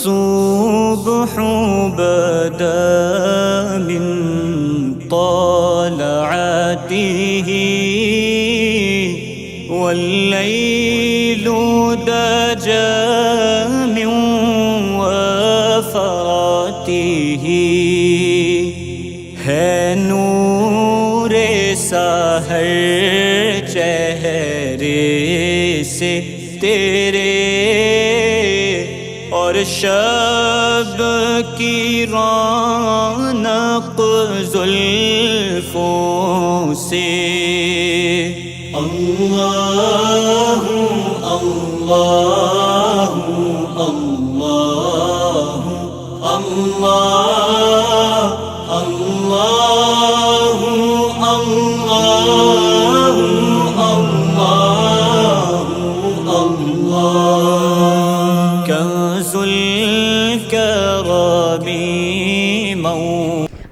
الصبح بدا من طلعته والليل دجى من وفراته ہے نور سحر چہرے سے تیرے اور شب کی رونق زلفوں سے اللہ اللہ اللہ اللہ اللہ اللہ اللہ کنز الکرم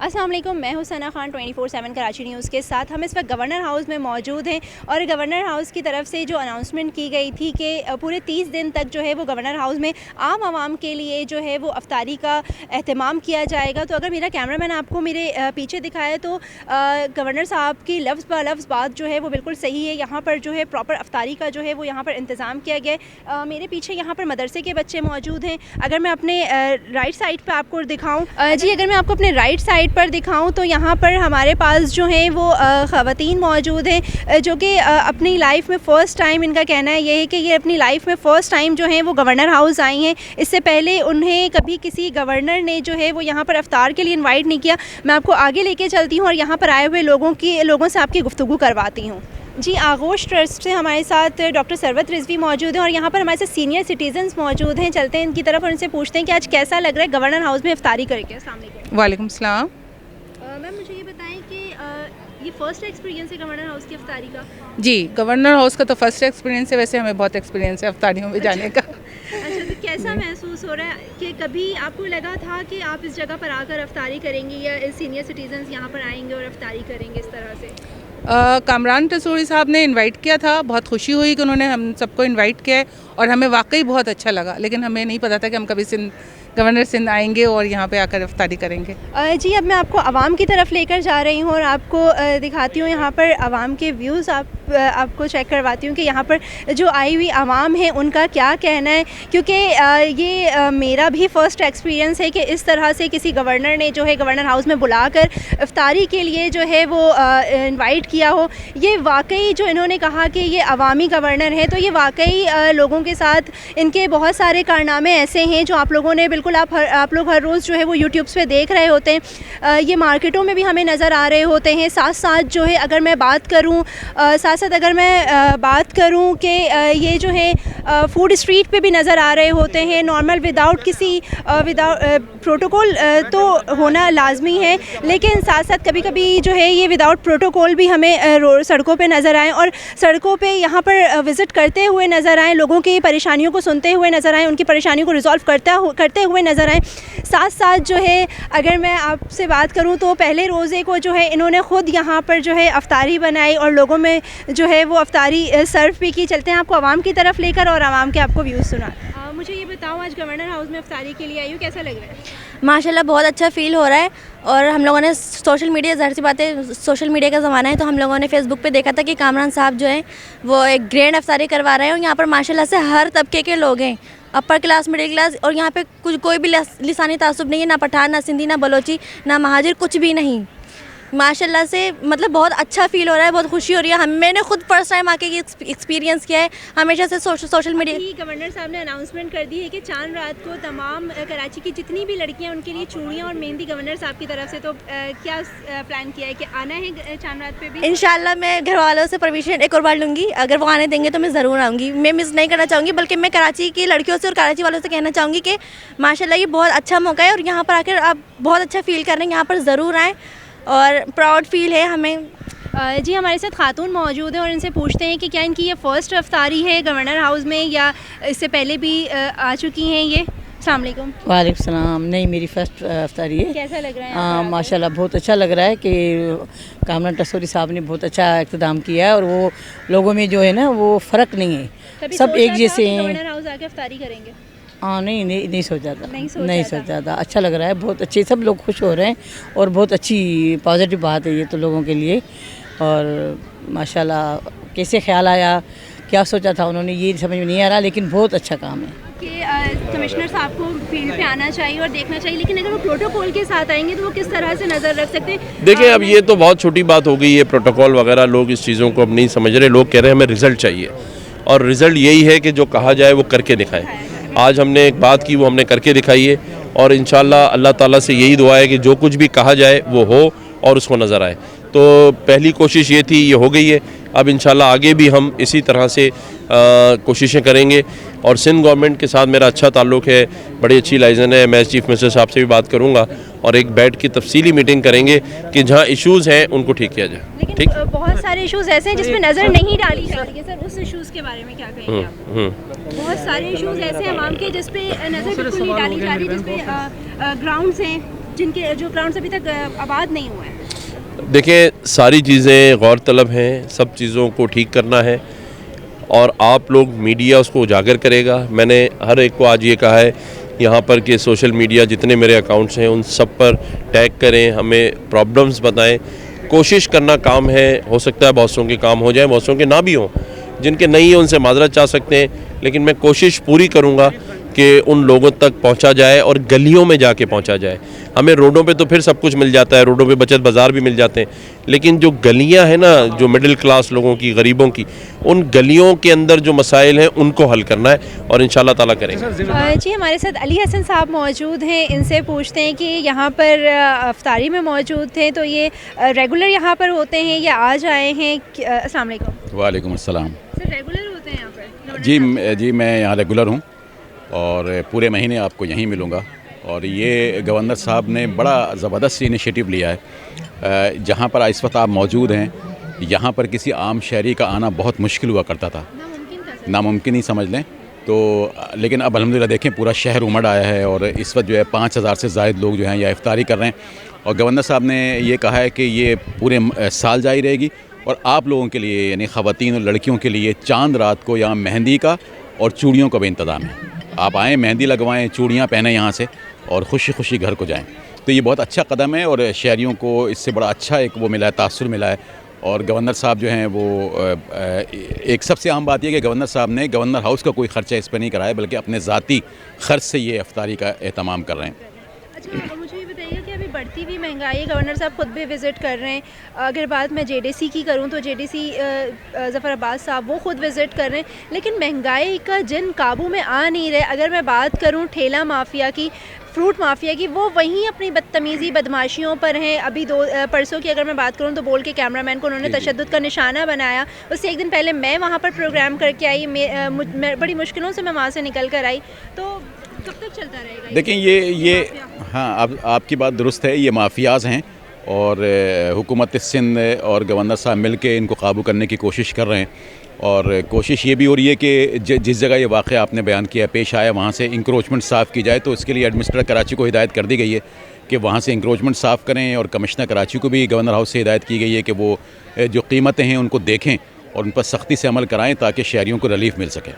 السلام علیکم، میں ہوں ثنا خان 24/7 کراچی نیوز کے ساتھ. ہم اس وقت گورنر ہاؤس میں موجود ہیں اور گورنر ہاؤس کی طرف سے جو اناؤنسمنٹ کی گئی تھی کہ پورے 30 دن تک جو ہے وہ گورنر ہاؤس میں عام عوام کے لیے جو ہے وہ افطاری کا اہتمام کیا جائے گا. تو اگر میرا کیمرہ مین آپ کو میرے پیچھے دکھائے تو گورنر صاحب کی لفظ بہ لفظ بات جو ہے وہ بالکل صحیح ہے. یہاں پر جو ہے پراپر افطاری کا جو ہے وہ یہاں پر انتظام کیا گیا ہے. میرے پیچھے یہاں پر مدرسے کے بچے موجود ہیں. اگر میں اپنے رائٹ سائڈ پہ آپ کو دکھاؤں اگر میں آپ کو اپنے رائٹ سائڈ پر دکھاؤں تو یہاں پر ہمارے پاس جو ہیں وہ خواتین موجود ہیں جو کہ اپنی لائف میں فرسٹ ٹائم، ان کا کہنا ہے یہ ہے کہ یہ اپنی لائف میں فرسٹ ٹائم جو ہیں وہ گورنر ہاؤس آئی ہیں. اس سے پہلے انہیں کبھی کسی گورنر نے جو ہے وہ یہاں پر افطار کے لیے انوائٹ نہیں کیا. میں آپ کو آگے لے کے چلتی ہوں اور یہاں پر آئے ہوئے لوگوں سے آپ کی گفتگو کرواتی ہوں. جی، آغوش ٹرسٹ سے ہمارے ساتھ ڈاکٹر ثروت رضوی موجود ہیں اور یہاں پر ہمارے ساتھ سینئر سٹیزنز موجود ہیں. چلتے ہیں ان کی طرف اور ان سے پوچھتے ہیں کہ آج کیسا لگ رہا ہے گورنر ہاؤس میں افطاری کر کے. السلام علیکم. وعلیکم السلام. میم مجھے یہ بتائیں کہ یہ فرسٹ ایکسپیرینس ہے گورنر ہاؤس کی افطاری کا؟ جی، گورنر ہاؤس کا تو فرسٹ ایکسپیرینس ہے. ویسے ہمیں بہت ایکسپیرینس ہے افطاریوں میں جانے کا. اچھا، تو کیسا محسوس ہو رہا ہے کہ کبھی آپ کو لگا تھا کہ آپ اس جگہ پر آ کر افطاری کریں گی یا سینئر سٹیزنز یہاں پر آئیں گے اور افطاری کریں گے اس طرح سے؟ کامران ٹسوری صاحب نے انوائٹ کیا تھا. بہت خوشی ہوئی کہ انہوں نے ہم سب کو انوائٹ کیا ہے اور ہمیں واقعی بہت اچھا لگا. لیکن ہمیں نہیں پتا تھا کہ ہم کبھی گورنر سندھ آئیں گے اور یہاں پہ آ کر افطاری کریں گے. جی، اب میں آپ کو عوام کی طرف لے کر جا رہی ہوں اور آپ کو دکھاتی ہوں یہاں پر عوام کے ویوز. آپ کو چیک کرواتی ہوں کہ یہاں پر جو آئی ہوئی عوام ہے ان کا کیا کہنا ہے، کیونکہ یہ میرا بھی فرسٹ ایکسپیرینس ہے کہ اس طرح سے کسی گورنر نے جو ہے گورنر ہاؤس میں بلا کر افطاری کے لیے جو ہے وہ انوائٹ کیا ہو. یہ واقعی جو انہوں نے کہا کہ یہ عوامی گورنر ہے، تو یہ واقعی لوگوں کے ساتھ ان کے بہت سارے کارنامے ایسے ہیں جو آپ لوگوں نے بالکل آپ لوگ ہر روز جو ہے وہ یوٹیوبس پہ دیکھ رہے ہوتے ہیں. یہ مارکیٹوں میں بھی ہمیں نظر آ رہے ہوتے ہیں. ساتھ ساتھ جو ہے اگر میں بات کروں کہ یہ جو ہے فوڈ اسٹریٹ پہ بھی نظر آ رہے ہوتے ہیں نارمل وداؤٹ کسی پروٹوکول تو ہونا لازمی ہے، لیکن ساتھ ساتھ کبھی کبھی جو ہے یہ وداؤٹ پروٹوکول بھی ہمیں سڑکوں پہ نظر آئیں اور سڑکوں پہ یہاں پر وزٹ کرتے ہوئے نظر آئیں، لوگوں کی پریشانیوں کو سنتے ہوئے نظر آئیں، ان کی پریشانیوں کو ریزالو کرتے ہوئے نظر آئیں. ساتھ ساتھ جو ہے اگر میں آپ سے بات کروں تو پہلے روزے کو جو ہے انہوں نے خود یہاں پر جو ہے افطاری بنائی اور لوگوں میں جو ہے وہ افطاری سرو بھی کی. چلتے ہیں آپ کو عوام کی طرف لے کر اور عوام کے آپ کو ویوز سنا. مجھے یہ بتاؤ، آج گورنر ہاؤس میں افطاری کے لیے آئی ہوں، کیسا لگ رہا ہے؟ ماشاءاللہ بہت اچھا فیل ہو رہا ہے. اور ہم لوگوں نے سوشل میڈیا، ظاہر سی بات ہے سوشل میڈیا کا زمانہ ہے، تو ہم لوگوں نے فیس بک پہ دیکھا تھا کہ کامران صاحب جو ہیں وہ ایک گرینڈ افطاری کروا رہے ہیں اور یہاں پر ماشاءاللہ سے ہر طبقے کے لوگ ہیں، اپر کلاس، مڈل کلاس، اور یہاں پہ کوئی بھی لسانی تعصب نہیں ہے، نہ پٹھان، نہ سندھی، نہ بلوچی، نہ مہاجر، کچھ بھی نہیں. ماشاءاللہ سے مطلب بہت اچھا فیل ہو رہا ہے، بہت خوشی ہو رہی ہے. میں نے خود فرسٹ ٹائم آ کے یہ ایکسپیرینس کیا ہے. ہمیشہ سے سوشل میڈیا گورنر صاحب نے اناؤنسمنٹ کر دی ہے کہ چاند رات کو تمام کراچی کی جتنی بھی لڑکیاں ان کے لیے چوڑیاں اور مہندی گورنر صاحب کی طرف سے. تو کیا پلان کیا ہے کہ آنا ہے چاند رات پہ بھی؟ انشاءاللہ میں گھر والوں سے پرمیشن ایک اور بار لوں گی. اگر وہ آنے دیں گے تو میں ضرور آؤں گی. میں مس نہیں کرنا چاہوں گی، بلکہ میں کراچی کی لڑکیوں سے اور کراچی والوں سے کہنا چاہوں گی کہ ماشاءاللہ یہ بہت اچھا موقع ہے اور یہاں پر آ کر آپ بہت اچھا فیل کر رہے ہیں. یہاں پر ضرور آئیں اور پراؤڈ فیل ہے ہمیں. جی ہمارے ساتھ خاتون موجود ہیں اور ان سے پوچھتے ہیں کہ کیا ان کی یہ فرسٹ افطاری ہے گورنر ہاؤس میں یا اس سے پہلے بھی آ چکی ہیں یہ؟ السلام علیکم. وعلیکم السلام. نہیں میری فرسٹ افطاری ہے. کیسا لگ رہا ہے؟ ہاں ماشاء اللہ بہت اچھا لگ رہا ہے کہ کامران ٹسوری صاحب نے بہت اچھا اقتدام کیا ہے اور وہ لوگوں میں جو ہے نا وہ فرق نہیں ہے, سب ایک جیسے ہیں. گورنر ہاؤس آ کے افطاری کریں گے؟ ہاں نہیں سوچا تھا, نہیں سوچا تھا. اچھا لگ رہا ہے, بہت اچھے, سب لوگ خوش ہو رہے ہیں اور بہت اچھی پازیٹیو بات ہے یہ تو لوگوں کے لیے. اور ماشاء اللہ کیسے خیال آیا, کیا سوچا تھا انہوں نے, یہ سمجھ میں نہیں آ رہا, لیکن بہت اچھا کام ہے کہ کمشنر صاحب کو فیلڈ پہ آنا چاہیے اور دیکھنا چاہیے, لیکن اگر وہ پروٹوکول کے ساتھ آئیں گے تو وہ کس طرح سے نظر رکھ سکتے ہیں؟ دیکھیں اب یہ تو بہت چھوٹی بات ہو گئی ہے, پروٹوکول وغیرہ لوگ اس چیزوں کو اب نہیں سمجھ رہے. لوگ کہہ رہے ہیں ہمیں رزلٹ چاہیے, اور رزلٹ یہی ہے کہ جو کہا جائے وہ کر کے دکھائیں. آج ہم نے ایک بات کی, وہ ہم نے کر کے دکھائی ہے, اور انشاءاللہ اللہ تعالیٰ سے یہی دعا ہے کہ جو کچھ بھی کہا جائے وہ ہو اور اس کو نظر آئے. تو پہلی کوشش یہ تھی, یہ ہو گئی ہے. اب انشاءاللہ آگے بھی ہم اسی طرح سے کوششیں کریں گے. اور سندھ گورنمنٹ کے ساتھ میرا اچھا تعلق ہے, بڑی اچھی لائزن ہے. میں چیف منسٹر صاحب سے بھی بات کروں گا اور ایک بیٹھ کے تفصیلی میٹنگ کریں گے کہ جہاں ایشوز ہیں ان کو ٹھیک کیا جائے. لیکن بہت سارے ایشوز ایسے ہیں جس پہ نظر نہیں ڈالی جاتی ہے. سر اس ایشوز کے بارے میں کیا کہیں گے آپ؟ بہت سارے ایشوز ایسے ہیں عوام کے جس پہ نظر بالکل نہیں ڈالی جا رہی, جس پہ گراؤنڈز ہیں جو گراؤنڈز ابھی تک آباد نہیں ہوئے ہیں. دیکھیں ساری چیزیں غور طلب ہیں, سب چیزوں کو ٹھیک کرنا ہے, اور آپ لوگ میڈیا اس کو اجاگر کرے گا. میں نے ہر ایک کو آج یہ کہا ہے یہاں پر کہ سوشل میڈیا جتنے میرے اکاؤنٹس ہیں ان سب پر ٹیگ کریں, ہمیں پرابلمز بتائیں. کوشش کرنا کام ہے, ہو سکتا ہے بہت سوں کے کام ہو جائیں, بہت سوں کے نہ بھی ہوں. جن کے نہیں ہیں ان سے معذرت چاہ سکتے ہیں, لیکن میں کوشش پوری کروں گا کہ ان لوگوں تک پہنچا جائے اور گلیوں میں جا کے پہنچا جائے. ہمیں روڈوں پہ تو پھر سب کچھ مل جاتا ہے, روڈوں پہ بچت بازار بھی مل جاتے ہیں, لیکن جو گلیاں ہیں نا, جو مڈل کلاس لوگوں کی, غریبوں کی, ان گلیوں کے اندر جو مسائل ہیں ان کو حل کرنا ہے, اور انشاءاللہ تعالیٰ کریں گے. جی ہمارے ساتھ علی حسن صاحب موجود ہیں, ان سے پوچھتے ہیں کہ یہاں پر افطاری میں موجود تھے تو یہ ریگولر یہاں پر ہوتے ہیں یا آج آئے ہیں؟ السلام علیکم. وعلیکم السلام. سر ریگولر ہوتے ہیں یہاں پر؟ جی میں یہاں ریگولر ہوں اور پورے مہینے آپ کو یہیں ملوں گا. اور یہ گورنر صاحب نے بڑا زبردست انیشیٹو لیا ہے. جہاں پر اس وقت آپ موجود ہیں, یہاں پر کسی عام شہری کا آنا بہت مشکل ہوا کرتا تھا, ناممکن ہی سمجھ لیں. تو لیکن اب الحمدللہ دیکھیں پورا شہر امڑ آیا ہے, اور اس وقت جو ہے 5000 سے زائد لوگ جو ہیں یہ افطاری کر رہے ہیں. اور گورنر صاحب نے یہ کہا ہے کہ یہ پورے سال جاری رہے گی, اور آپ لوگوں کے لیے یعنی خواتین اور لڑکیوں کے لیے چاند رات کو یہاں مہندی کا اور چوڑیوں کا بھی انتظام ہے. آپ آئیں, مہندی لگوائیں, چوڑیاں پہنیں یہاں سے, اور خوشی خوشی گھر کو جائیں. تو یہ بہت اچھا قدم ہے, اور شہریوں کو اس سے بڑا اچھا ایک وہ ملا ہے, تاثر ملا ہے. اور گورنر صاحب جو ہیں وہ ایک سب سے اہم بات یہ کہ گورنر صاحب نے گورنر ہاؤس کا کوئی خرچہ اس پہ نہیں کرایا, بلکہ اپنے ذاتی خرچ سے یہ افطاری کا اہتمام کر رہے ہیں. اچھا مجھے یہ بتائیے کہ ابھی بڑھتی ہوئی مہنگائی, گورنر صاحب خود بھی وزٹ کر رہے ہیں. اگر بات میں JDC کی کروں تو JDC ظفر عباس صاحب وہ خود وزٹ کر رہے ہیں, لیکن مہنگائی کا جن قابو میں آ نہیں رہے. اگر میں بات کروں ٹھیلا مافیا کی, فروٹ مافیا کی, وہ وہیں اپنی بدتمیزی بدماشیوں پر ہیں. ابھی پرسوں کی اگر میں بات کروں تو بول کے کیمرہ مین کو انہوں نے تشدد کا نشانہ بنایا. اس سے ایک دن پہلے میں وہاں پر پروگرام کر کے آئی, بڑی مشکلوں سے میں وہاں سے نکل کر آئی. تو کب تک چلتا رہے گا؟ دیکھیں یہ ہاں آپ کی بات درست ہے, یہ مافیاز ہیں, اور حکومت سندھ اور گورنر صاحب مل کے ان کو قابو کرنے کی کوشش کر رہے ہیں. اور کوشش یہ بھی ہو رہی ہے کہ جس جگہ یہ واقعہ آپ نے بیان کیا پیش آیا وہاں سے انکروچمنٹ صاف کی جائے. تو اس کے لیے ایڈمنسٹریٹر کراچی کو ہدایت کر دی گئی ہے کہ وہاں سے انکروچمنٹ صاف کریں, اور کمشنر کراچی کو بھی گورنر ہاؤس سے ہدایت کی گئی ہے کہ وہ جو قیمتیں ہیں ان کو دیکھیں اور ان پر سختی سے عمل کرائیں تاکہ شہریوں کو ریلیف مل سکے.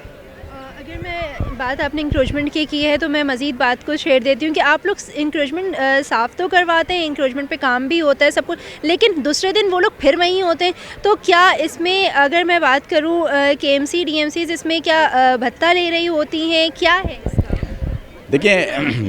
بات آپ نے انکروچمنٹ کی ہے تو میں مزید بات کو چھیڑ دیتی ہوں کہ آپ لوگ انکروچمنٹ صاف تو کرواتے ہیں, انکروچمنٹ پہ کام بھی ہوتا ہے سب کچھ, لیکن دوسرے دن وہ لوگ پھر وہیں ہوتے ہیں. تو کیا اس میں اگر میں بات کروں KMC DMCs اس میں کیا بھتہ لے رہی ہوتی ہیں, کیا ہے اس کا؟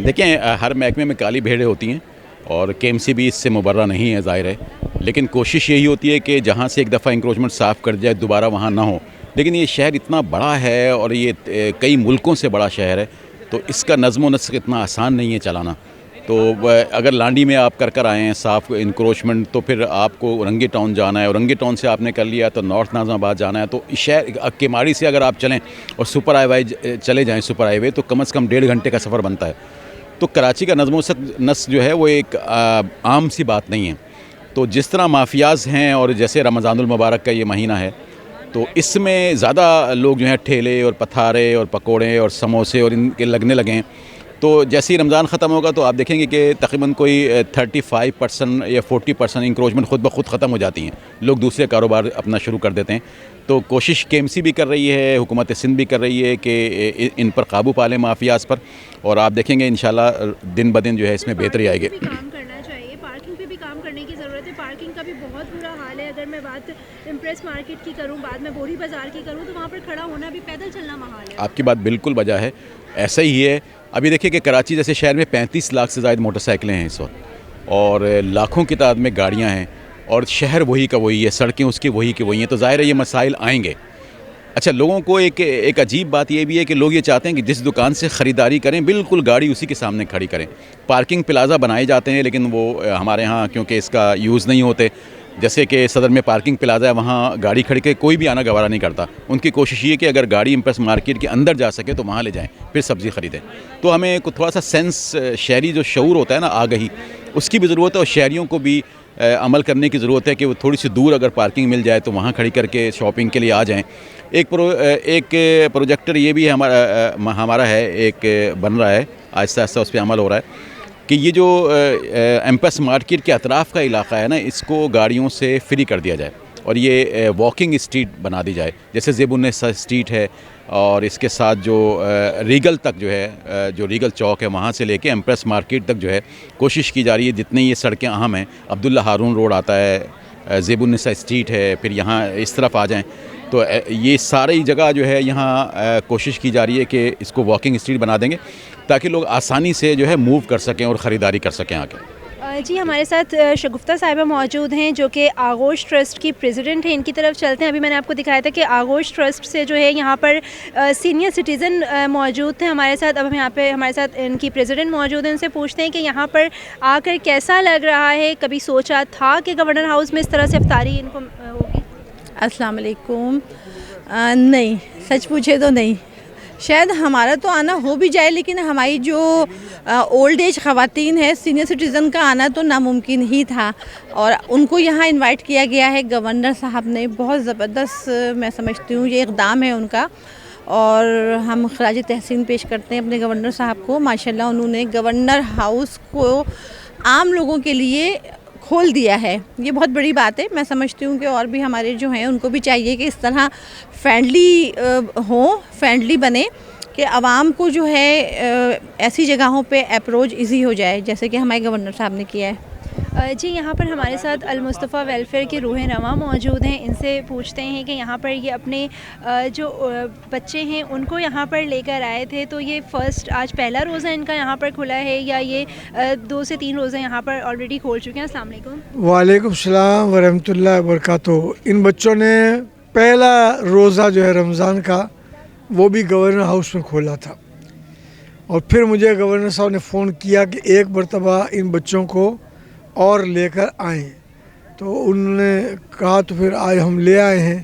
دیکھیں ہر محکمے میں کالی بھیڑیں ہوتی ہیں, اور KMC بھی اس سے مبرہ نہیں ہے ظاہر ہے, لیکن کوشش یہی ہوتی ہے کہ جہاں سے ایک دفعہ انکروچمنٹ صاف کر جائے دوبارہ وہاں نہ ہو. لیکن یہ شہر اتنا بڑا ہے اور یہ کئی ملکوں سے بڑا شہر ہے, تو اس کا نظم و نسق اتنا آسان نہیں ہے چلانا. تو اگر لانڈی میں آپ کر آئے ہیں صاف انکروچمنٹ, تو پھر آپ کو رنگی ٹاؤن جانا ہے, اور رنگی ٹاؤن سے آپ نے کر لیا تو نارتھ ناظم آباد جانا ہے. تو شہر کیماڑی سے اگر آپ چلیں اور سپر ہائی وے چلے جائیں, سپر ہائی وے, تو کم از کم 1.5 گھنٹے کا سفر بنتا ہے. تو کراچی کا نظم و نسق جو ہے وہ ایک عام سی بات نہیں ہے. تو جس طرح مافیاز ہیں اور جیسے رمضان المبارک کا یہ مہینہ ہے تو اس میں زیادہ لوگ جو ہیں ٹھیلے اور پتھارے اور پکوڑے اور سموسے اور ان کے لگنے لگے ہیں. تو جیسے ہی رمضان ختم ہوگا تو آپ دیکھیں گے کہ تقریباً کوئی 35% یا 40% انکروچمنٹ خود بخود ختم ہو جاتی ہیں. لوگ دوسرے کاروبار اپنا شروع کر دیتے ہیں. تو کوشش KMC بھی کر رہی ہے, حکومت سندھ بھی کر رہی ہے کہ ان پر قابو پا لیں مافیاز پر, اور آپ دیکھیں گے انشاءاللہ دن بدن جو ہے اس میں بہتری آئے گی. کام کرنا چاہیے, پارکنگ پہ بھی کام کرنے کی ضرورت ہے. پارکنگ کا بھی بہت برا حال ہے. اگر میں بات امپریس مارکیٹ کی کروں, بعد میں بوری بازار کی کروں, تو وہاں پر کھڑا ہونا بھی پیدل چلنا محال ہے. آپ کی بات بالکل بجا ہے, ایسا ہی ہے. ابھی دیکھیں کہ کراچی جیسے شہر میں 35 لاکھ سے زائد موٹر سائیکلیں ہیں اس وقت, اور لاکھوں کی تعداد میں گاڑیاں ہیں, اور شہر وہی کا وہی ہے, سڑکیں اس کی وہی کی وہی ہیں. تو ظاہر ہے یہ مسائل آئیں گے. اچھا, لوگوں کو ایک عجیب بات یہ بھی ہے کہ لوگ یہ چاہتے ہیں کہ جس دکان سے خریداری کریں بالکل گاڑی اسی کے سامنے کھڑی کریں. پارکنگ پلازا بنائے جاتے ہیں لیکن وہ ہمارے ہاں کیونکہ اس کا یوز نہیں ہوتے. جیسے کہ صدر میں پارکنگ پلازا ہے, وہاں گاڑی کھڑی کے کوئی بھی آنا گوارا نہیں کرتا. ان کی کوشش یہ کہ اگر گاڑی امپریس مارکیٹ کے اندر جا سکے تو وہاں لے جائیں, پھر سبزی خریدیں. تو ہمیں تھوڑا سا سینس, شہری جو شعور ہوتا ہے نا, آگہی, اس کی بھی ضرورت ہے, اور شہریوں کو بھی عمل کرنے کی ضرورت ہے کہ وہ تھوڑی سی دور اگر پارکنگ مل جائے تو وہاں کھڑی کر کے شاپنگ کے لیے آ جائیں. ایک پروجیکٹر یہ بھی ہمارا ہے, ایک بن رہا ہے, آہستہ آہستہ اس پہ عمل ہو رہا ہے کہ یہ جو ایمپس مارکیٹ کے اطراف کا علاقہ ہے نا, اس کو گاڑیوں سے فری کر دیا جائے اور یہ واکنگ اسٹریٹ بنا دی جائے. جیسے زیب النساء اسٹریٹ ہے, اور اس کے ساتھ جو ریگل تک جو ہے, جو ریگل چوک ہے وہاں سے لے کے ایمپریس مارکیٹ تک جو ہے کوشش کی جا رہی ہے. جتنی یہ سڑکیں اہم ہیں, عبداللہ ہارون روڈ آتا ہے, زیب النساء اسٹریٹ ہے, پھر یہاں اس طرف آ جائیں, تو یہ ساری جگہ جو ہے یہاں کوشش کی جا رہی ہے کہ اس کو واکنگ اسٹریٹ بنا دیں گے تاکہ لوگ آسانی سے جو ہے موو کر سکیں اور خریداری کر سکیں آ کے. جی, ہمارے ساتھ شگفتہ صاحبہ موجود ہیں جو کہ آغوش ٹرسٹ کی پریزیڈنٹ ہیں. ان کی طرف چلتے ہیں. ابھی میں نے آپ کو دکھایا تھا کہ آغوش ٹرسٹ سے جو ہے یہاں پر سینئر سٹیزن موجود تھے ہمارے ساتھ. اب ہم یہاں پہ ہمارے ساتھ ان کی پریزیڈنٹ موجود ہیں, ان سے پوچھتے ہیں کہ یہاں پر آ کر کیسا لگ رہا ہے. کبھی سوچا تھا کہ گورنر ہاؤس میں اس طرح سے افطاری ان کو ہوگی؟ السلام علیکم. نہیں, سچ پوچھے تو نہیں. شاید ہمارا تو آنا ہو بھی جائے, لیکن ہماری جو اولڈ ایج خواتین ہیں, سینئر سٹیزن کا آنا تو ناممکن ہی تھا, اور ان کو یہاں انوائٹ کیا گیا ہے گورنر صاحب نے. بہت زبردست میں سمجھتی ہوں یہ اقدام ہے ان کا, اور ہم خراج تحسین پیش کرتے ہیں اپنے گورنر صاحب کو. ماشاءاللہ انہوں نے گورنر ہاؤس کو عام لوگوں کے لیے کھول دیا ہے. یہ بہت بڑی بات ہے. میں سمجھتی ہوں کہ اور بھی ہمارے جو ہیں ان کو بھی چاہیے کہ اس طرح فرینڈلی ہوں, فرینڈلی بنے, کہ عوام کو جو ہے ایسی جگہوں پہ اپروچ ایزی ہو جائے جیسے کہ ہمارے گورنر صاحب نے کیا ہے. جی, یہاں پر ہمارے ساتھ المصطفیٰ ویلفیئر کے روح رواں موجود ہیں. ان سے پوچھتے ہیں کہ یہاں پر یہ اپنے جو بچے ہیں ان کو یہاں پر لے کر آئے تھے, تو یہ فرسٹ آج پہلا روزہ ان کا یہاں پر کھلا ہے یا یہ 2 سے 3 روزے یہاں پر آلریڈی کھول چکے ہیں؟ السلام علیکم. وعلیکم السلام ورحمۃ اللہ وبرکاتہ. ان بچوں نے پہلا روزہ جو ہے رمضان کا وہ بھی گورنر ہاؤس میں کھولا تھا, اور پھر مجھے گورنر صاحب نے فون کیا کہ ایک مرتبہ ان بچوں کو اور لے کر آئیں. تو انہوں نے کہا, تو پھر آج ہم لے آئے ہیں.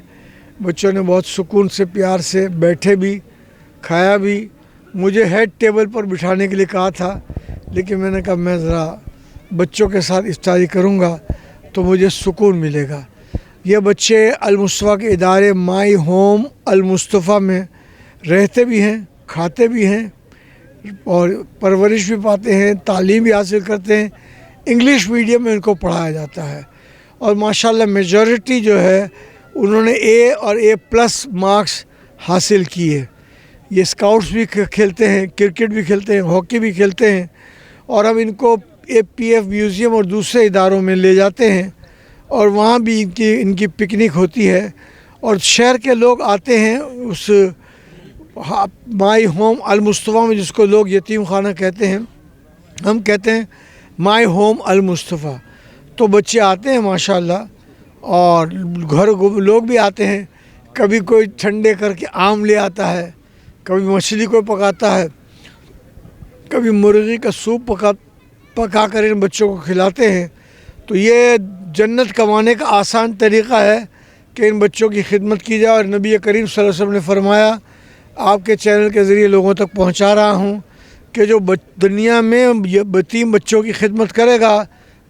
بچوں نے بہت سکون سے پیار سے بیٹھے بھی, کھایا بھی. مجھے ہیڈ ٹیبل پر بٹھانے کے لیے کہا تھا, لیکن میں نے کہا میں ذرا بچوں کے ساتھ افطاری کروں گا تو مجھے سکون ملے گا. یہ بچے المصطفیٰ کے ادارے مائی ہوم المصطفیٰ میں رہتے بھی ہیں, کھاتے بھی ہیں, اور پرورش بھی پاتے ہیں, تعلیم بھی حاصل کرتے ہیں. انگلش میڈیم میں ان کو پڑھایا جاتا ہے, اور ماشاءاللہ میجورٹی جو ہے انہوں نے اے اور A+ مارکس حاصل کیے. یہ اسکاؤٹس بھی کھیلتے ہیں, کرکٹ بھی کھیلتے ہیں, ہاکی بھی کھیلتے ہیں, اور ہم ان کو APF میوزیم اور دوسرے اداروں میں لے جاتے ہیں, اور وہاں بھی ان کی پکنک ہوتی ہے. اور شہر کے لوگ آتے ہیں اس مائی ہوم المصطفیٰ میں, جس کو لوگ یتیم خانہ کہتے ہیں, ہم کہتے ہیں مائی ہوم المصطفیٰ. تو بچے آتے ہیں ماشاءاللہ, اور گھر لوگ بھی آتے ہیں. کبھی کوئی ٹھنڈے کر کے آم لے آتا ہے, کبھی مچھلی کو پکاتا ہے, کبھی مرغی کا سوپ پکا کر ان بچوں کو کھلاتے ہیں. تو یہ جنت کمانے کا آسان طریقہ ہے کہ ان بچوں کی خدمت کی جائے. اور نبی کریم صلی اللہ علیہ وسلم نے فرمایا, آپ کے چینل کے ذریعے لوگوں تک پہنچا رہا ہوں, کہ جو دنیا میں یتیم بچوں کی خدمت کرے گا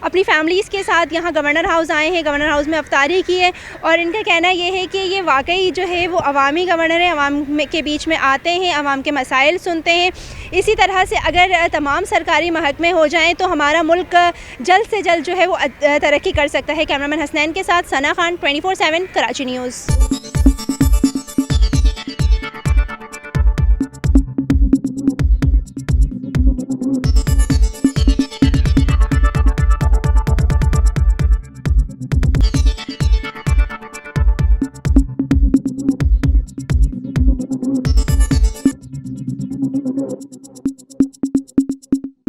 اپنی فیملیز کے ساتھ یہاں گورنر ہاؤس آئے ہیں، گورنر ہاؤس میں افطاری کی ہے، اور ان کا کہنا یہ ہے کہ یہ واقعی جو ہے وہ عوامی گورنر ہیں، عوام کے بیچ میں آتے ہیں، عوام کے مسائل سنتے ہیں. اسی طرح سے اگر تمام سرکاری محکمے ہو جائیں تو ہمارا ملک جلد سے جلد جو ہے وہ ترقی کر سکتا ہے. کیمرہ مین حسنین کے ساتھ ثنا خان، 24/7 کراچی نیوز.